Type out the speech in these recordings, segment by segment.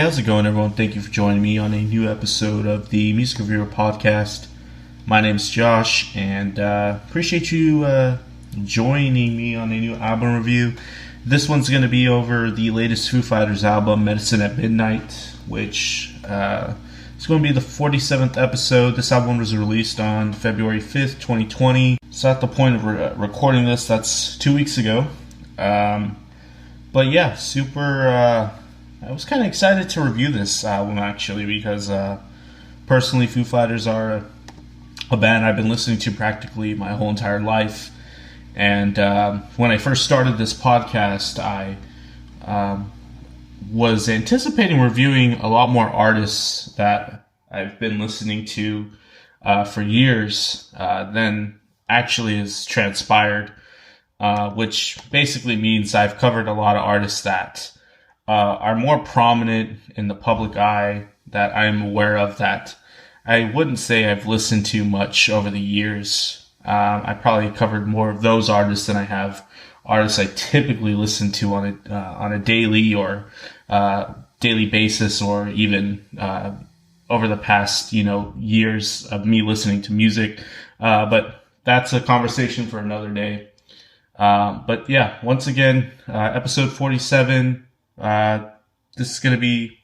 how's it going, everyone? Thank you for joining me on a new episode of the Music Reviewer Podcast. My name's Josh, and appreciate you joining me on a new album review. This one's going to be over the latest Foo Fighters album, Medicine at Midnight, which is going to be the 47th episode. This album was released on February 5th, 2020. So at the point of recording this, that's 2 weeks ago. But yeah, I was kind of excited to review this album, actually, because personally, Foo Fighters are a band I've been listening to practically my whole entire life. And when I first started this podcast, I was anticipating reviewing a lot more artists that I've been listening to for years than actually has transpired, which basically means I've covered a lot of artists that are more prominent in the public eye that I'm aware of that I wouldn't say I've listened to much over the years. I probably covered more of those artists than I have artists I typically listen to on a daily or daily basis, or even over the past years of me listening to music. But that's a conversation for another day. But yeah, once again, episode 47. This is going to be,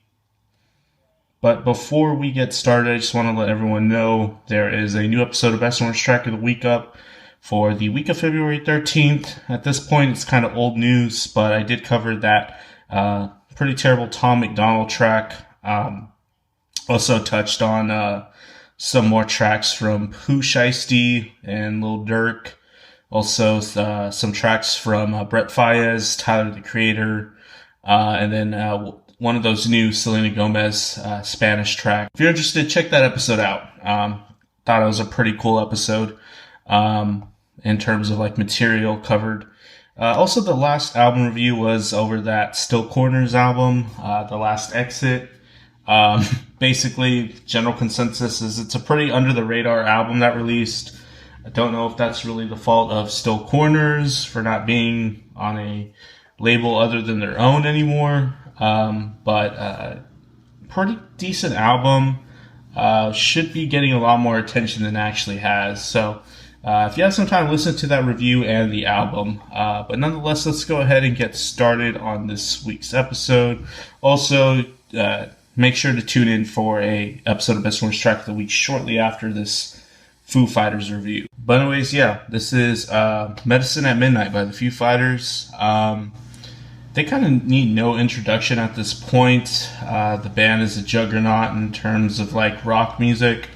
but before we get started, I just want to let everyone know there is a new episode of Best Orange Track of the Week up for the week of February 13th. At this point, it's kind of old news, but I did cover that pretty terrible Tom McDonald track. Also touched on some more tracks from Pooh Shiesty and Lil Durk. Also some tracks from Brett Faiyaz, Tyler the Creator, and then one of those new Selena Gomez Spanish track. If you're interested, check that episode out. Thought it was a pretty cool episode in terms of like material covered. Also, the last album review was over that Still Corners album, The Last Exit. Basically, general consensus is it's a pretty under the radar album that released. I don't know if that's really the fault of Still Corners for not being on a label other than their own anymore. But pretty decent album. Should be getting a lot more attention than it actually has. So if you have some time, listen to that review and the album. But nonetheless, let's go ahead and get started on this week's episode. Also, make sure to tune in for a episode of Best Orange Track of the Week shortly after this Foo Fighters review. But anyways, yeah, this is Medicine at Midnight by the Foo Fighters. They kind of need no introduction at this point. The band is a juggernaut in terms of like rock music.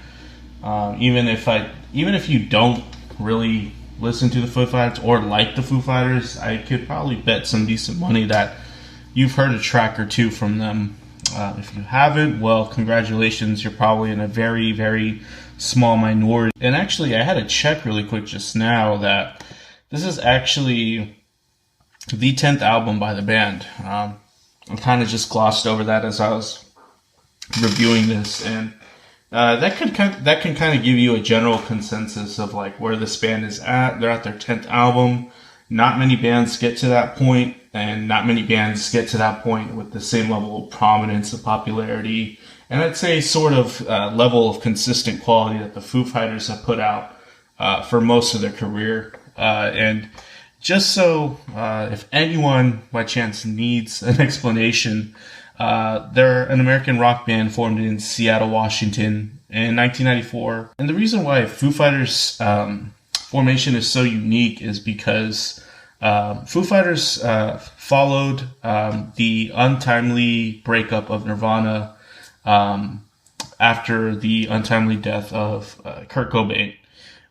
Even if you don't really listen to the Foo Fighters or like the Foo Fighters, I could probably bet some decent money that you've heard a track or two from them. If you haven't, well, congratulations. You're probably in a very, very small minority. And actually, I had to check really quick just now that this is actually the 10th album by the band. I kind of just glossed over that as I was reviewing this, and that can kind of give you a general consensus of like where this band is at. They're at their 10th album. Not many bands get to that point, and not many bands get to that point with the same level of prominence and popularity, and I'd say sort of level of consistent quality that the Foo Fighters have put out for most of their career. And just so if anyone by chance needs an explanation, they're an American rock band formed in Seattle, Washington in 1994. And the reason why Foo Fighters formation is so unique is because Foo Fighters followed the untimely breakup of Nirvana after the untimely death of Kurt Cobain,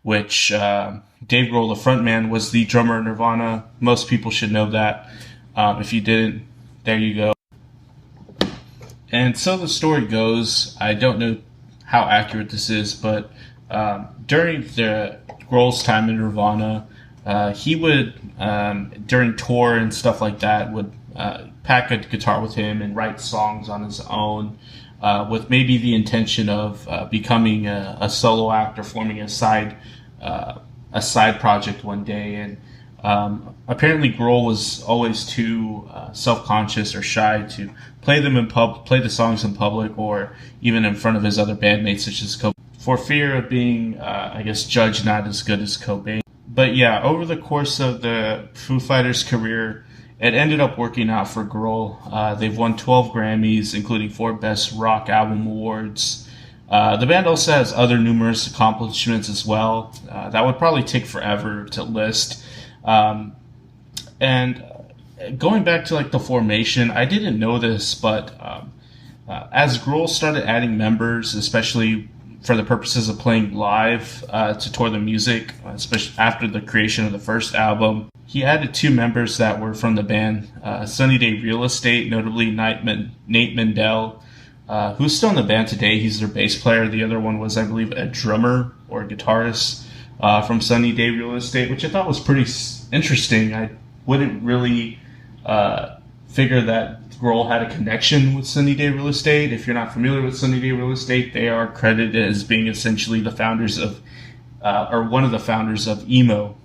which Dave Grohl, the frontman, was the drummer of Nirvana. Most people should know that. If you didn't, there you go. And so the story goes, I don't know how accurate this is, but during the Grohl's time in Nirvana, he would, during tour and stuff like that, would pack a guitar with him and write songs on his own, with maybe the intention of becoming a solo act or forming a side project one day. And Apparently, Grohl was always too self-conscious or shy to play the songs in public, or even in front of his other bandmates, such as Cobain, for fear of being, I guess, judged not as good as Cobain. But yeah, over the course of the Foo Fighters' career, it ended up working out for Grohl. They've won 12 Grammys, including 4 Best Rock Album Awards. The band also has other numerous accomplishments as well. That would probably take forever to list. And going back to like the formation, I didn't know this, but as Grohl started adding members, especially for the purposes of playing live to tour the music, especially after the creation of the first album, he added 2 members that were from the band, Sunny Day Real Estate, notably Nate Mendel, who's still in the band today. He's their bass player. The other one was, I believe, a drummer or a guitarist from Sunny Day Real Estate, which I thought was pretty interesting. I wouldn't really figure that Grohl had a connection with Sunny Day Real Estate. If you're not familiar with Sunny Day Real Estate, they are credited as being essentially the founders of, or one of the founders of emo.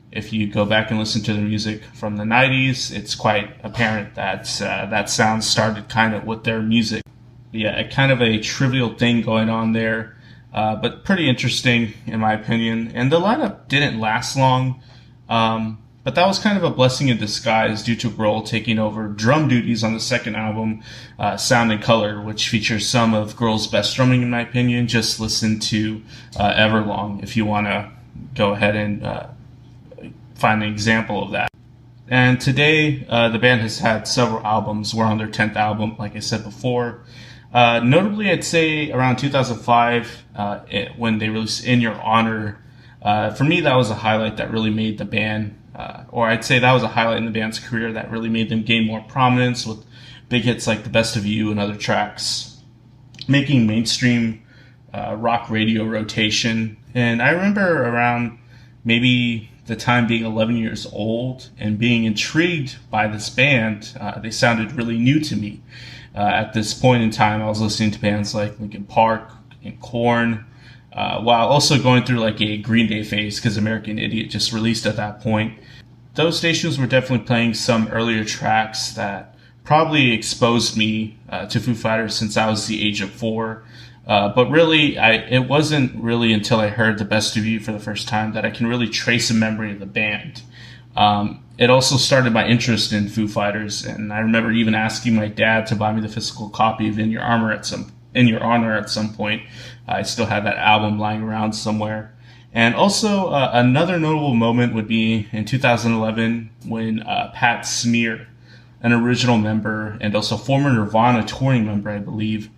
If you go back and listen to their music from the 90s, it's quite apparent that that sound started kind of with their music. Yeah, kind of a trivial thing going on there, but pretty interesting in my opinion. And the lineup didn't last long, but that was kind of a blessing in disguise due to Grohl taking over drum duties on the second album, Sound and Color, which features some of Grohl's best drumming in my opinion. Just listen to Everlong if you want to go ahead and find an example of that. And today, the band has had several albums. We're on their 10th album, like I said before. Notably, I'd say around 2005, when they released In Your Honor. For me, that was a highlight that really made the band, or I'd say that was a highlight in the band's career that really made them gain more prominence, with big hits like The Best of You and other tracks making mainstream rock radio rotation. And I remember around maybe the time being 11 years old and being intrigued by this band. They sounded really new to me. At this point in time, I was listening to bands like Linkin Park and Korn, while also going through like a Green Day phase because American Idiot just released at that point. Those stations were definitely playing some earlier tracks that probably exposed me to Foo Fighters since I was the age of 4. But really, it wasn't really until I heard The Best of You for the first time that I can really trace a memory of the band. It also started my interest in Foo Fighters, and I remember even asking my dad to buy me the physical copy of In Your Honor at some point. I still had that album lying around somewhere. And also, another notable moment would be in 2011 when Pat Smear, an original member and also former Nirvana touring member, I believe,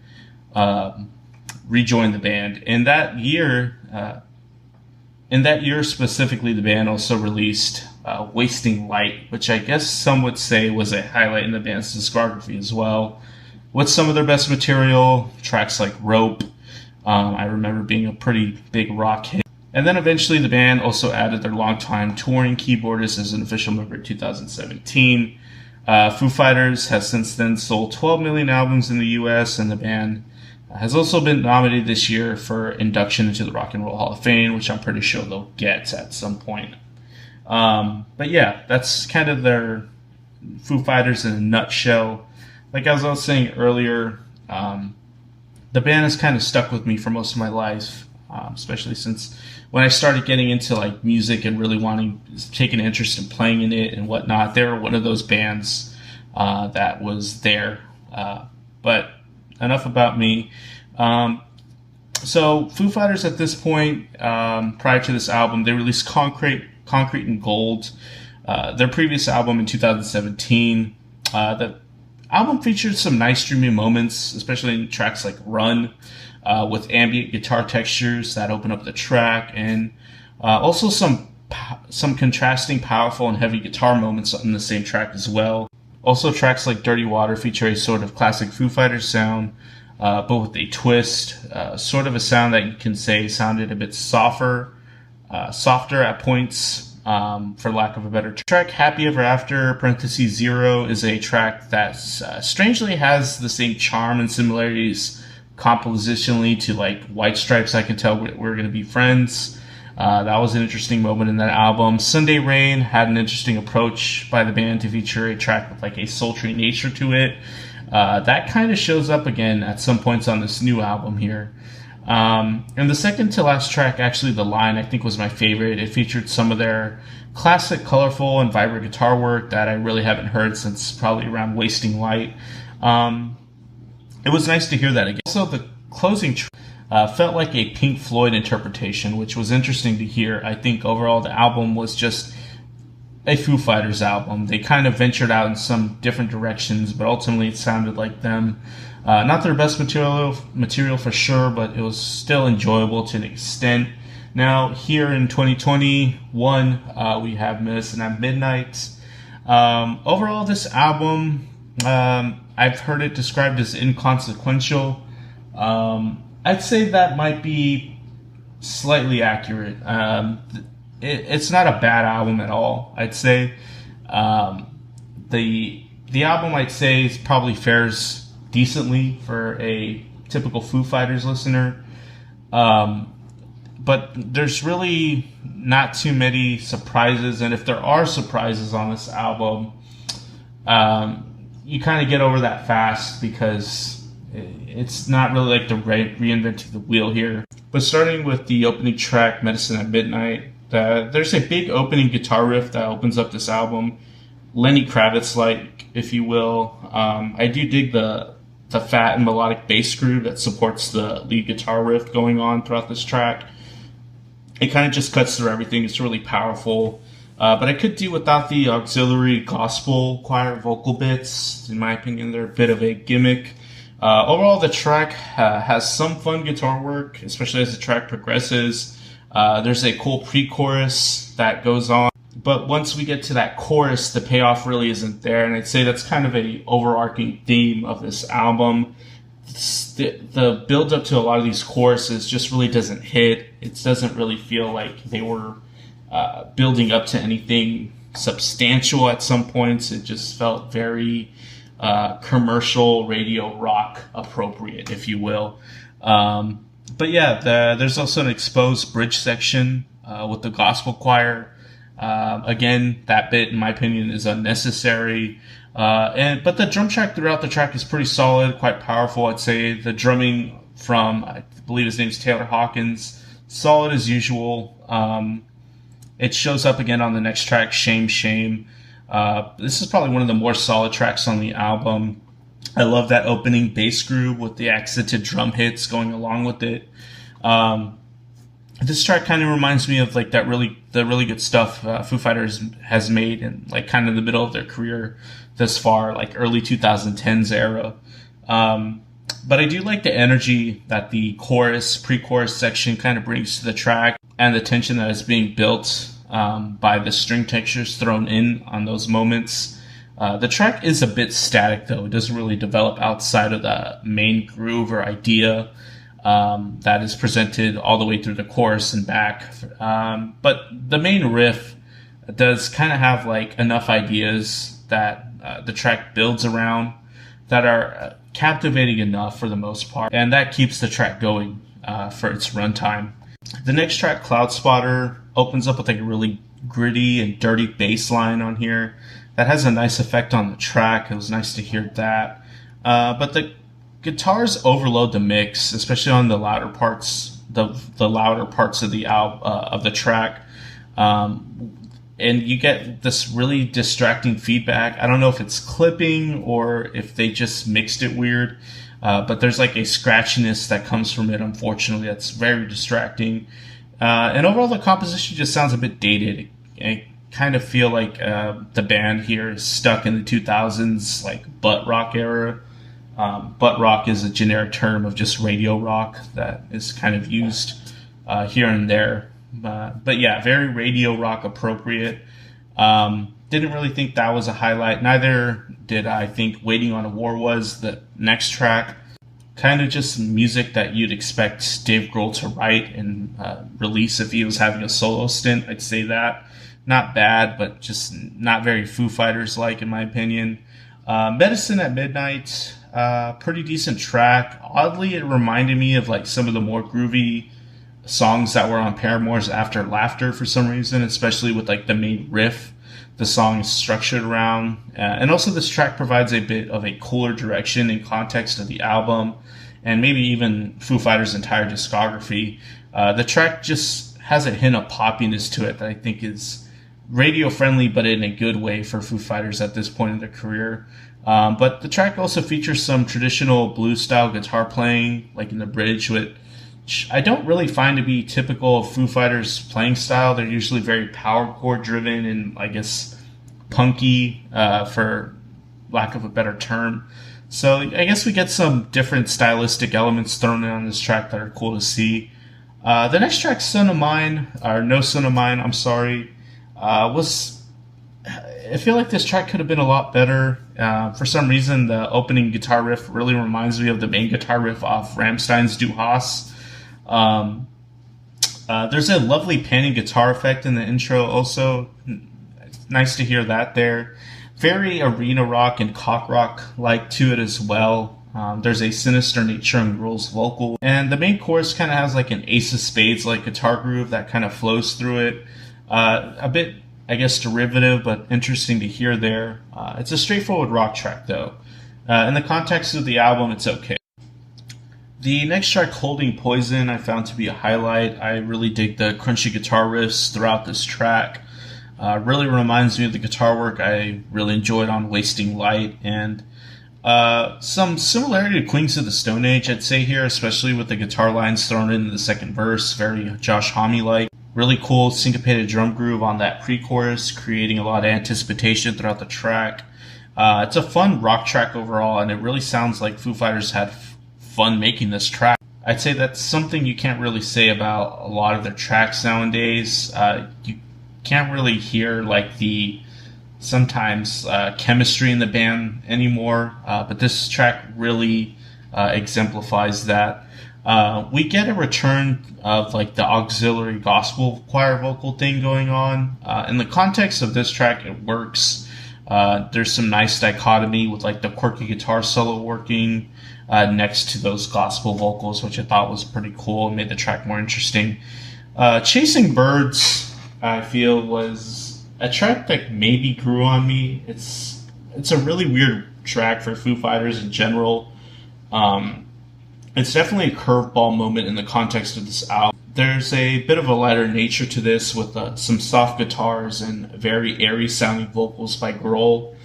rejoined the band. In that year specifically, the band also released Wasting Light, which I guess some would say was a highlight in the band's discography as well, with some of their best material, tracks like Rope. I remember being a pretty big rock hit. And then eventually the band also added their longtime touring keyboardist as an official member in 2017. Foo Fighters has since then sold 12 million albums in the US, and the band has also been nominated this year for induction into the Rock and Roll Hall of Fame, which I'm pretty sure they'll get at some point. But yeah, that's kind of their Foo Fighters in a nutshell. Like as I was saying earlier, the band has kind of stuck with me for most of my life, especially since when I started getting into like music and really taking an interest in playing in it and whatnot. They were one of those bands that was there. But enough about me. So Foo Fighters at this point, prior to this album, they released Concrete and Gold, their previous album in 2017. The album featured some nice streaming moments, especially in tracks like Run, with ambient guitar textures that open up the track, and also some contrasting powerful and heavy guitar moments on the same track as well. Also, tracks like Dirty Water feature a sort of classic Foo Fighters sound, but with a twist, sort of a sound that you can say sounded a bit softer at points, for lack of a better term. Track Happy Ever After, (0) is a track that strangely has the same charm and similarities compositionally to like White Stripes' I Can Tell We're Gonna Be Friends. That was an interesting moment in that album. Sunday Rain had an interesting approach by the band to feature a track with like a sultry nature to it. That kind of shows up again at some points on this new album here. And the second to last track, actually The Line, I think was my favorite. It featured some of their classic, colorful, and vibrant guitar work that I really haven't heard since probably around Wasting Light. It was nice to hear that again. Also, the closing track felt like a Pink Floyd interpretation, which was interesting to hear. I think overall the album was just a Foo Fighters album. They kind of ventured out in some different directions, but ultimately it sounded like them. Not their best material for sure, but it was still enjoyable to an extent. Now, here in 2021, we have Medicine at Midnight. Overall, this album, I've heard it described as inconsequential. I'd say that might be slightly accurate. It's not a bad album at all, I'd say. The album, I'd say, is probably fares decently for a typical Foo Fighters listener. But there's really not too many surprises, and if there are surprises on this album, you kind of get over that fast because it's not really like the reinventing the wheel here. But starting with the opening track, Medicine at Midnight, there's a big opening guitar riff that opens up this album, Lenny Kravitz-like, if you will. I do dig the fat and melodic bass groove that supports the lead guitar riff going on throughout this track. It kind of just cuts through everything. It's really powerful. But I could do without the auxiliary gospel choir vocal bits. In my opinion, they're a bit of a gimmick. Overall, the track has some fun guitar work, especially as the track progresses. There's a cool pre-chorus that goes on. But once we get to that chorus, the payoff really isn't there. And I'd say that's kind of a overarching theme of this album. The build up to a lot of these choruses just really doesn't hit. It doesn't really feel like they were building up to anything substantial at some points. It just felt very commercial radio rock appropriate, if you will. But yeah, there's also an exposed bridge section with the gospel choir. Again, that bit, in my opinion, is unnecessary. But the drum track throughout the track is pretty solid, quite powerful. I'd say the drumming from, I believe his name's Taylor Hawkins, solid as usual. It shows up again on the next track, Shame, Shame. This is probably one of the more solid tracks on the album. I love that opening bass groove with the accented drum hits going along with it. This track kind of reminds me of like the really good stuff Foo Fighters has made in like kind of the middle of their career thus far, like early 2010s era. But I do like the energy that the pre-chorus section kind of brings to the track, and the tension that is being built by the string textures thrown in on those moments. The track is a bit static, though. It doesn't really develop outside of the main groove or idea that is presented all the way through the chorus and back. But the main riff does kind of have like enough ideas that the track builds around that are captivating enough for the most part, and that keeps the track going for its runtime. The next track, Cloud Spotter, opens up with like a really gritty and dirty bass line on here that has a nice effect on the track. It was nice to hear that. But the guitars overload the mix, especially on the louder parts, the louder parts of the track. And you get this really distracting feedback. I don't know if it's clipping or if they just mixed it weird. But there's like a scratchiness that comes from it, unfortunately. That's very distracting. And overall, the composition just sounds a bit dated. I kind of feel like the band here is stuck in the 2000s, like butt rock era. Butt rock is a generic term of just radio rock that is kind of used here and there. But yeah, very radio rock appropriate. Didn't really think that was a highlight. Neither did I think Waiting on a War was. The next track, kind of just music that you'd expect Dave Grohl to write and release if he was having a solo stint. I'd say that. Not bad, but just not very Foo Fighters-like, in my opinion. Medicine at Midnight, pretty decent track. Oddly, it reminded me of like some of the more groovy songs that were on Paramore's After Laughter for some reason, especially with like the main riff the song is structured around. And also this track provides a bit of a cooler direction and context of the album, and maybe even Foo Fighters' entire discography. The track just has a hint of poppiness to it that I think is radio friendly, but in a good way for Foo Fighters at this point in their career. But the track also features some traditional blues style guitar playing, like in the bridge, which I don't really find to be typical of Foo Fighters' playing style. They're usually very power chord driven and I guess punky, for lack of a better term. So I guess we get some different stylistic elements thrown in on this track that are cool to see. The next track, Son of Mine, or No Son of Mine, I'm sorry, I feel like this track could have been a lot better. For some reason, the opening guitar riff really reminds me of the main guitar riff off Rammstein's Du Hast. There's a lovely panning guitar effect in the intro also. It's nice to hear that there. Very arena rock and cock rock like to it as well. There's a sinister nature in Grohl's vocal. And the main chorus kind of has like an Ace of Spades like guitar groove that kind of flows through it. A bit, I guess, derivative, but interesting to hear there. It's a straightforward rock track, though. In the context of the album, it's okay. The next track, Holding Poison, I found to be a highlight. I really dig the crunchy guitar riffs throughout this track. Really reminds me of the guitar work I really enjoyed on Wasting Light, and some similarity to Queens of the Stone Age, I'd say here, especially with the guitar lines thrown in the second verse, very Josh Homme-like. Really cool syncopated drum groove on that pre-chorus, creating a lot of anticipation throughout the track. It's a fun rock track overall, and it really sounds like Foo Fighters had fun making this track. I'd say that's something you can't really say about a lot of their tracks nowadays. You can't really hear like the sometimes chemistry in the band anymore, but this track really exemplifies that. We get a return of like the auxiliary gospel choir vocal thing going on. In the context of this track, it works. There's some nice dichotomy with like the quirky guitar solo working next to those gospel vocals, which I thought was pretty cool and made the track more interesting. Chasing Birds, I feel, was a track that maybe grew on me. It's a really weird track for Foo Fighters in general. It's definitely a curveball moment in the context of this album. There's a bit of a lighter nature to this with some soft guitars and very airy sounding vocals by Grohl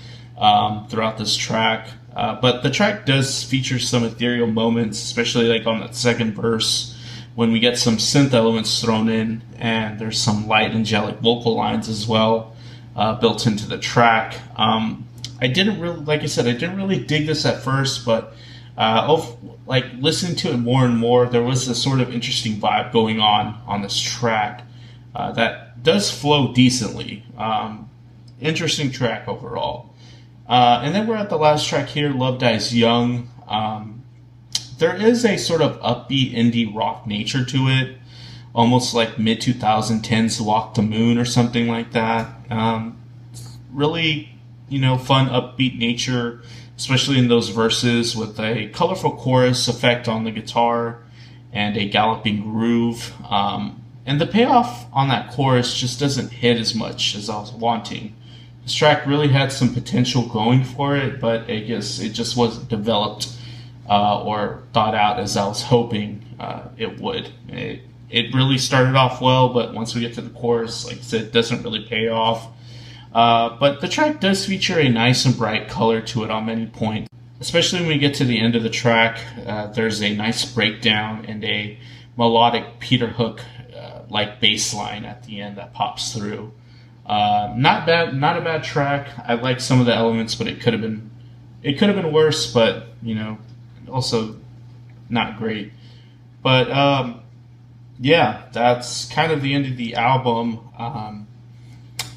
throughout this track. But the track does feature some ethereal moments, especially like on that second verse when we get some synth elements thrown in, and there's some light angelic vocal lines as well built into the track. I didn't really dig this at first, but like listening to it more and more, there was a sort of interesting vibe going on this track that does flow decently. Interesting track overall. And then we're at the last track here, Love Dies Young. There is a sort of upbeat indie rock nature to it, almost like mid-2010s Walk the Moon or something like that. Really, fun upbeat nature, especially in those verses with a colorful chorus effect on the guitar and a galloping groove. And the payoff on that chorus just doesn't hit as much as I was wanting. This track really had some potential going for it, but I guess it just wasn't developed or thought out as I was hoping it would. It really started off well, but once we get to the chorus, like I said, it doesn't really pay off. But the track does feature a nice and bright color to it on many points. Especially when we get to the end of the track, there's a nice breakdown and a melodic Peter Hook like bass line at the end that pops through. Not a bad track. I like some of the elements, but it could have been worse, but also not great. But yeah, that's kind of the end of the album.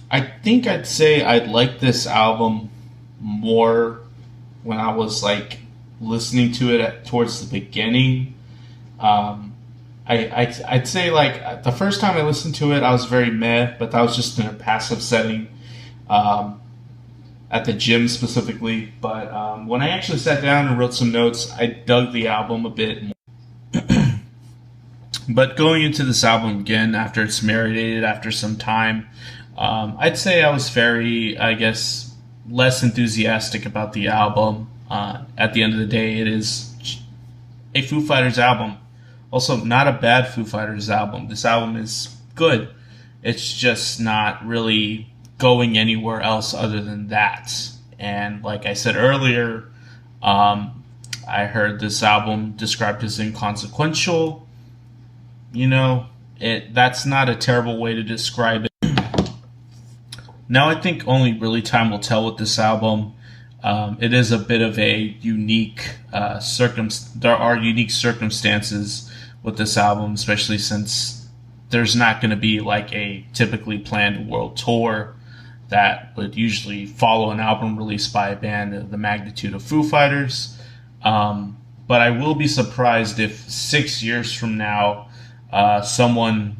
I think I'd say I'd like this album more when I was like listening to it towards the beginning. I'd say like the first time I listened to it, I was very meh, but that was just in a passive setting at the gym specifically. But when I actually sat down and wrote some notes, I dug the album a bit more. But going into this album again, after it's marinated after some time, I'd say I was very, I guess, less enthusiastic about the album. At the end of the day, it is a Foo Fighters album. Also, not a bad Foo Fighters album. This album is good. It's just not really going anywhere else other than that. And like I said earlier, I heard this album described as inconsequential. That's not a terrible way to describe it. Now, I think only really time will tell with this album. It is a bit of a unique there are unique circumstances with this album, especially since there's not going to be like a typically planned world tour that would usually follow an album released by a band of the magnitude of Foo Fighters. But I will be surprised if 6 years from now, someone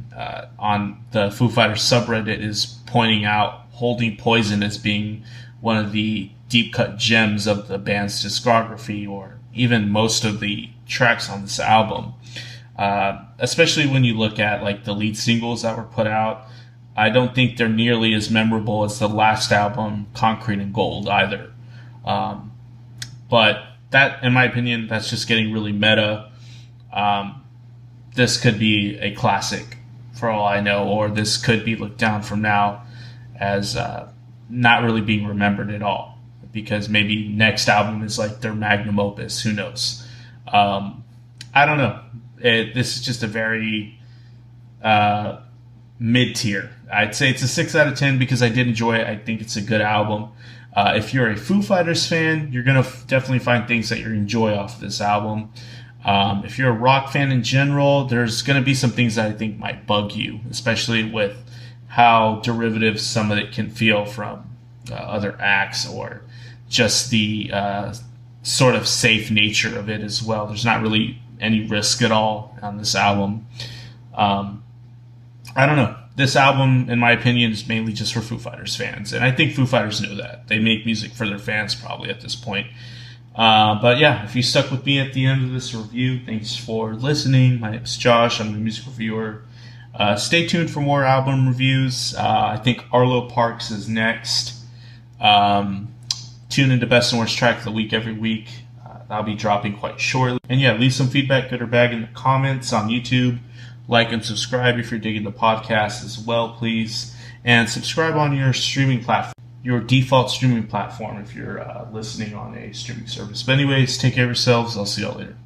on the Foo Fighters subreddit is pointing out Holding Poison as being one of the deep cut gems of the band's discography, or even most of the tracks on this album. Especially when you look at like the lead singles that were put out, I don't think they're nearly as memorable as the last album, Concrete and Gold, either. But that, in my opinion, that's just getting really meta. This could be a classic for all I know, or this could be looked down from now as not really being remembered at all, because maybe next album is like their magnum opus. Who knows? I don't know. This is just a very mid-tier. I'd say it's a 6 out of 10 because I did enjoy it. I think it's a good album. If you're a Foo Fighters fan, you're going to definitely find things that you enjoy off of this album. If you're a rock fan in general, there's going to be some things that I think might bug you, especially with how derivative some of it can feel from other acts, or just the sort of safe nature of it as well. There's not really any risk at all on this album. I don't know. This album, in my opinion, is mainly just for Foo Fighters fans, and I think Foo Fighters know that. They make music for their fans probably at this point. But yeah, if you stuck with me at the end of this review, thanks for listening. My name is Josh. I'm a music reviewer. Stay tuned for more album reviews. I think Arlo Parks is next. Tune into Best and Worst Track of the Week every week. That'll be dropping quite shortly. And yeah, leave some feedback, good or bad, in the comments on YouTube. Like and subscribe if you're digging the podcast as well, please. And subscribe on your streaming platform, your default streaming platform, if you're listening on a streaming service. But anyways, take care of yourselves. I'll see y'all later.